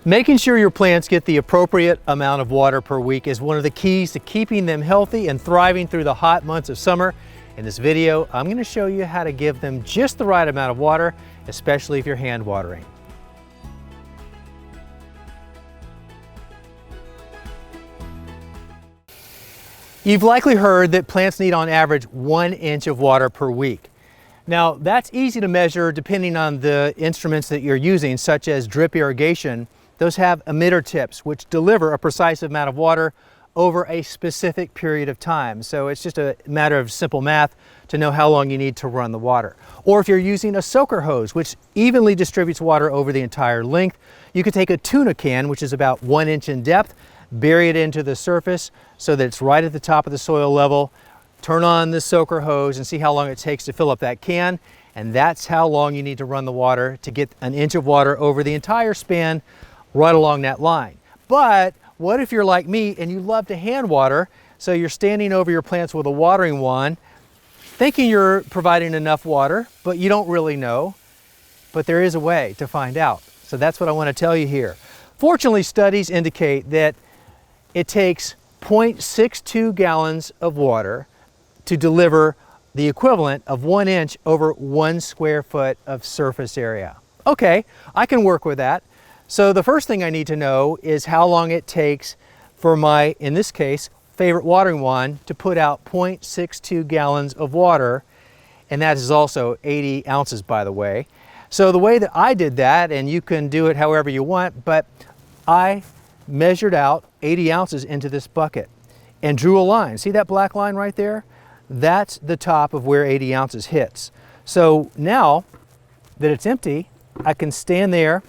Making sure your plants get the appropriate amount of water per week is one of the keys to keeping them healthy and thriving through the hot months of summer. In this video, I'm going to show you how to give them just the right amount of water, especially if you're hand watering. You've likely heard that plants need on average 1 inch of water per week. Now, that's easy to measure depending on the instruments that you're using, such as drip irrigation. Those have emitter tips, which deliver a precise amount of water over a specific period of time. So it's just a matter of simple math to know how long you need to run the water. Or if you're using a soaker hose, which evenly distributes water over the entire length, you could take a tuna can, which is about 1 inch in depth, bury it into the surface so that it's right at the top of the soil level, turn on the soaker hose and see how long it takes to fill up that can. And that's how long you need to run the water to get 1 inch of water over the entire span right along that line. But what if you're like me and you love to hand water, so you're standing over your plants with a watering wand, thinking you're providing enough water, but you don't really know. But there is a way to find out. So that's what I want to tell you here. Fortunately, studies indicate that it takes 0.62 gallons of water to deliver the equivalent of 1 inch over 1 square foot of surface area. Okay, I can work with that. So the first thing I need to know is how long it takes for my, in this case, favorite watering wand to put out 0.62 gallons of water, and that is also 80 ounces, by the way. So the way that I did that, and you can do it however you want, but I measured out 80 ounces into this bucket and drew a line. See that black line right there? That's the top of where 80 ounces hits. So now that it's empty, I can stand there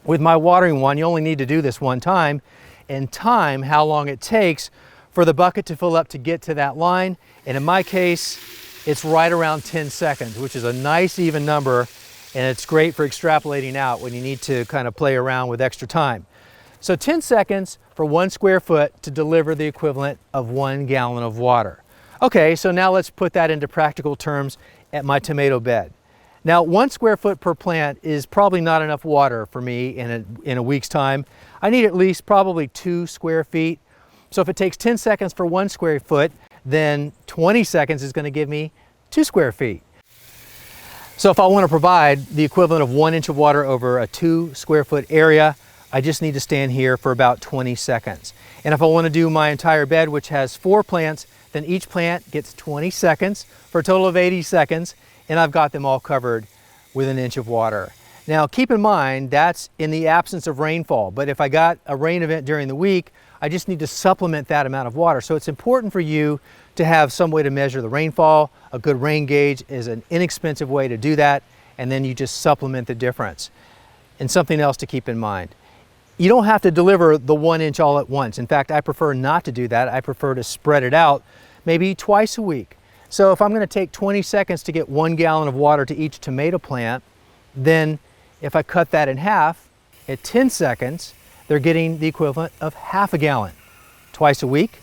with my watering wand. You only need to do this one time, and time how long it takes for the bucket to fill up to get to that line. And in my case, it's right around 10 seconds, which is a nice even number, and it's great for extrapolating out when you need to kind of play around with extra time. So 10 seconds for 1 square foot to deliver the equivalent of 1 gallon of water. Okay, so now let's put that into practical terms at my tomato bed. Now, 1 square foot per plant is probably not enough water for me in a week's time. I need at least probably 2 square feet. So if it takes 10 seconds for 1 square foot, then 20 seconds is going to give me 2 square feet. So if I want to provide the equivalent of 1 inch of water over a 2 square foot area, I just need to stand here for about 20 seconds. And if I want to do my entire bed, which has 4 plants, then each plant gets 20 seconds for a total of 80 seconds. And I've got them all covered with 1 inch of water. Now keep in mind, that's in the absence of rainfall, but if I got a rain event during the week, I just need to supplement that amount of water. So it's important for you to have some way to measure the rainfall. A good rain gauge is an inexpensive way to do that, and then you just supplement the difference. And something else to keep in mind, you don't have to deliver the 1 inch all at once. In fact, I prefer not to do that. I prefer to spread it out maybe twice a week. So if I'm going to take 20 seconds to get 1 gallon of water to each tomato plant, then if I cut that in half, at 10 seconds, they're getting the equivalent of half a gallon. Twice a week,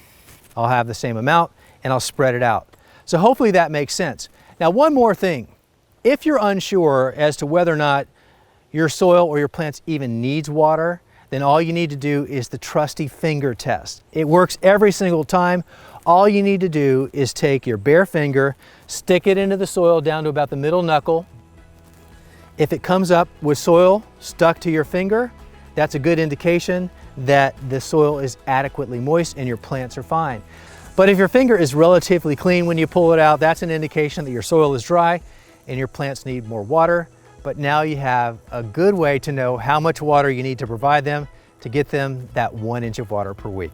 I'll have the same amount and I'll spread it out. So hopefully that makes sense. Now, one more thing. If you're unsure as to whether or not your soil or your plants even needs water, then all you need to do is the trusty finger test. It works every single time. All you need to do is take your bare finger, stick it into the soil down to about the middle knuckle. If it comes up with soil stuck to your finger, that's a good indication that the soil is adequately moist and your plants are fine. But if your finger is relatively clean when you pull it out, that's an indication that your soil is dry and your plants need more water. But now you have a good way to know how much water you need to provide them to get them that 1 inch of water per week.